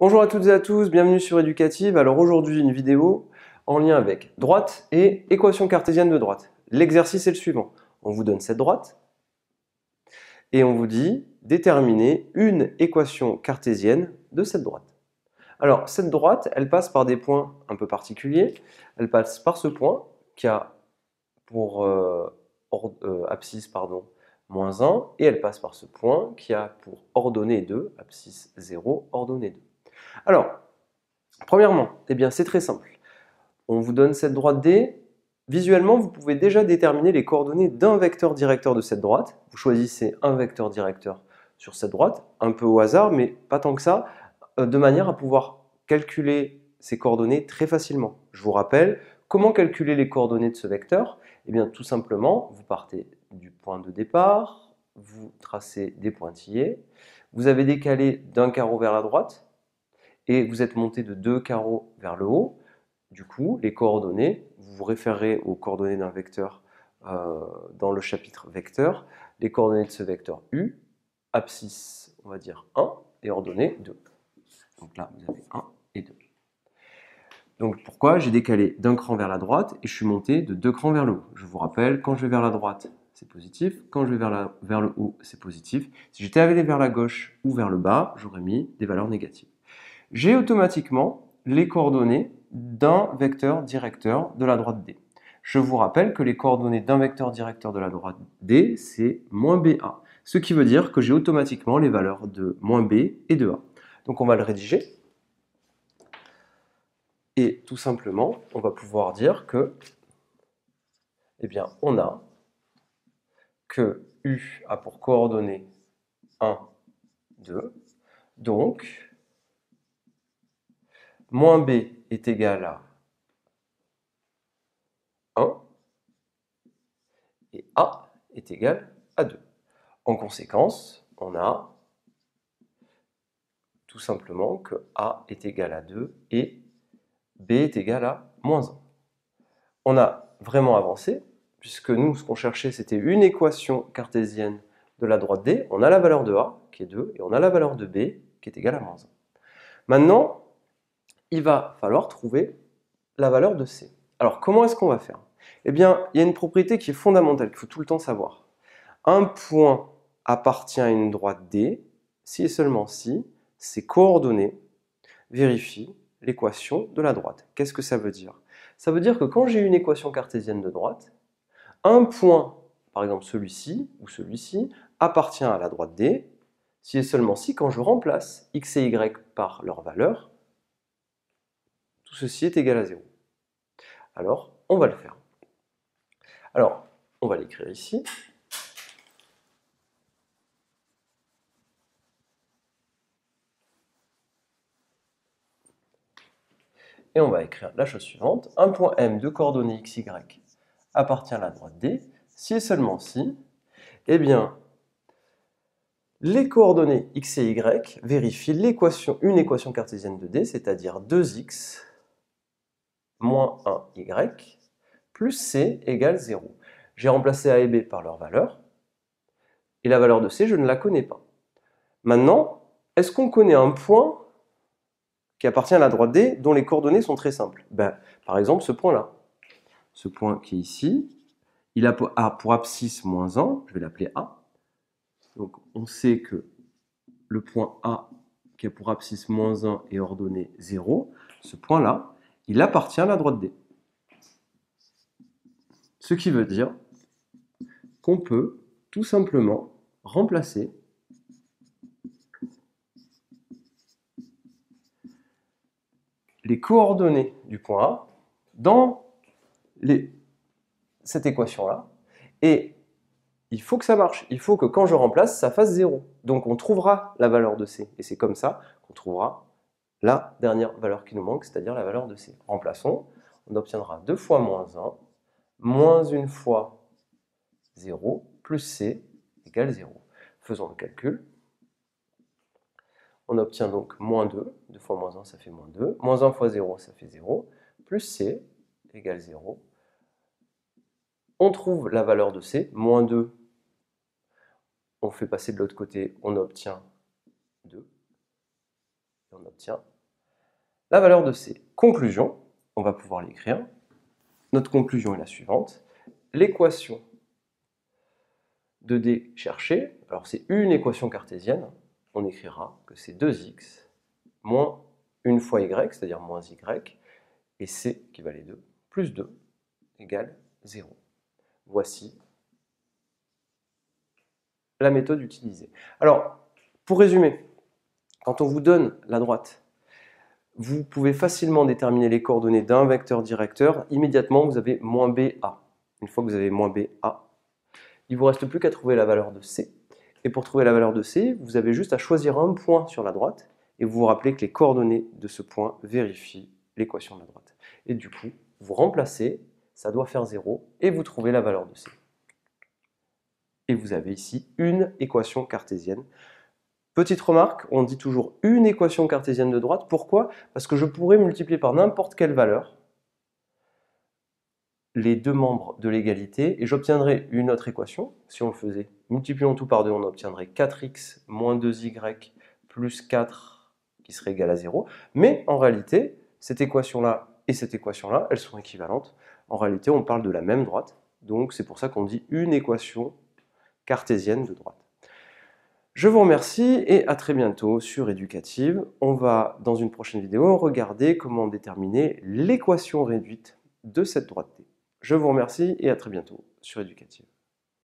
Bonjour à toutes et à tous, bienvenue sur Éducative. Alors aujourd'hui une vidéo en lien avec droite et équation cartésienne de droite. L'exercice est le suivant. On vous donne cette droite et on vous dit déterminer une équation cartésienne de cette droite. Alors cette droite, elle passe par des points un peu particuliers. Elle passe par ce point qui a pour abscisse moins 1 et elle passe par ce point qui a pour ordonnée 2, abscisse 0, ordonnée 2. Alors, premièrement, eh bien, c'est très simple. On vous donne cette droite D. Visuellement, vous pouvez déjà déterminer les coordonnées d'un vecteur directeur de cette droite. Vous choisissez un vecteur directeur sur cette droite, un peu au hasard, mais pas tant que ça, de manière à pouvoir calculer ces coordonnées très facilement. Je vous rappelle, comment calculer les coordonnées de ce vecteur? Eh bien, tout simplement, vous partez du point de départ, vous tracez des pointillés, vous avez décalé d'un carreau vers la droite, et vous êtes monté de 2 carreaux vers le haut. Du coup, les coordonnées, vous vous référez aux coordonnées d'un vecteur dans le chapitre vecteur. Les coordonnées de ce vecteur U, abscisse, on va dire 1, et ordonnée 2. Donc là, vous avez 1 et 2. Donc pourquoi? J'ai décalé d'un cran vers la droite et je suis monté de 2 crans vers le haut. Je vous rappelle, quand je vais vers la droite, c'est positif. Quand je vais vers le haut, c'est positif. Si j'étais allé vers la gauche ou vers le bas, j'aurais mis des valeurs négatives. J'ai automatiquement les coordonnées d'un vecteur directeur de la droite D. Je vous rappelle que les coordonnées d'un vecteur directeur de la droite D, c'est moins BA. Ce qui veut dire que j'ai automatiquement les valeurs de moins B et de A. Donc on va le rédiger. Et tout simplement, on va pouvoir dire que, eh bien, on a que U a pour coordonnées 1, 2. Donc, moins B est égal à 1. Et A est égal à 2. En conséquence, on a tout simplement que A est égal à 2 et B est égal à moins 1. On a vraiment avancé, puisque nous, ce qu'on cherchait, c'était une équation cartésienne de la droite D. On a la valeur de A, qui est 2, et on a la valeur de B, qui est égale à moins 1. Maintenant, il va falloir trouver la valeur de C. Alors, comment est-ce qu'on va faire? Eh bien, il y a une propriété qui est fondamentale, qu'il faut tout le temps savoir. Un point appartient à une droite D si et seulement si ses coordonnées vérifient l'équation de la droite. Qu'est-ce que ça veut dire? Ça veut dire que quand j'ai une équation cartésienne de droite, un point, par exemple celui-ci ou celui-ci, appartient à la droite D si et seulement si, quand je remplace x et y par leur valeur, tout ceci est égal à 0. Alors, on va le faire. Alors, on va l'écrire ici. Et on va écrire la chose suivante. Un point M de coordonnées x, y appartient à la droite D, si et seulement si, eh bien, les coordonnées x et y vérifient une équation cartésienne de D, c'est-à-dire 2x moins 1y plus c égale 0. J'ai remplacé a et b par leur valeur, et la valeur de c, je ne la connais pas. Maintenant, est-ce qu'on connaît un point qui appartient à la droite D dont les coordonnées sont très simples? Par exemple, ce point-là. Ce point qui est ici, il a pour abscisse moins 1, je vais l'appeler A. Donc on sait que le point A qui a pour abscisse moins 1 est ordonné 0. Ce point-là, il appartient à la droite D. Ce qui veut dire qu'on peut tout simplement remplacer les coordonnées du point A dans cette équation-là. Et il faut que ça marche. Il faut que quand je remplace, ça fasse 0. Donc on trouvera la valeur de C. Et c'est comme ça qu'on trouvera la dernière valeur qui nous manque, c'est-à-dire la valeur de C. Remplaçons. On obtiendra 2 fois moins 1, moins 1 fois 0, plus C égale 0. Faisons le calcul. On obtient donc moins 2. 2 fois moins 1, ça fait moins 2. Moins 1 fois 0, ça fait 0. Plus C égale 0. On trouve la valeur de C. Moins 2, on fait passer de l'autre côté, on obtient 2. et on obtient la valeur de C. Conclusion, on va pouvoir l'écrire. Notre conclusion est la suivante. L'équation de D cherchée, alors c'est une équation cartésienne, on écrira que c'est 2x moins une fois y, c'est-à-dire moins y, et C qui valait 2, plus 2 égale 0. Voici la méthode utilisée. Alors, pour résumer, quand on vous donne la droite, vous pouvez facilement déterminer les coordonnées d'un vecteur directeur. Immédiatement, vous avez moins BA. Une fois que vous avez moins BA, il ne vous reste plus qu'à trouver la valeur de C. Et pour trouver la valeur de C, vous avez juste à choisir un point sur la droite et vous vous rappelez que les coordonnées de ce point vérifient l'équation de la droite. Et du coup, vous remplacez, ça doit faire 0, et vous trouvez la valeur de C. Et vous avez ici une équation cartésienne. Petite remarque, on dit toujours une équation cartésienne de droite. Pourquoi? Parce que je pourrais multiplier par n'importe quelle valeur les deux membres de l'égalité et j'obtiendrai une autre équation. Si on le faisait, multiplions tout par 2, on obtiendrait 4x moins 2y plus 4 qui serait égal à 0. Mais en réalité, cette équation-là et cette équation-là, elles sont équivalentes. En réalité, on parle de la même droite. Donc c'est pour ça qu'on dit une équation cartésienne de droite. Je vous remercie et à très bientôt sur Éducative. On va, dans une prochaine vidéo, regarder comment déterminer l'équation réduite de cette droite T. Je vous remercie et à très bientôt sur Éducative.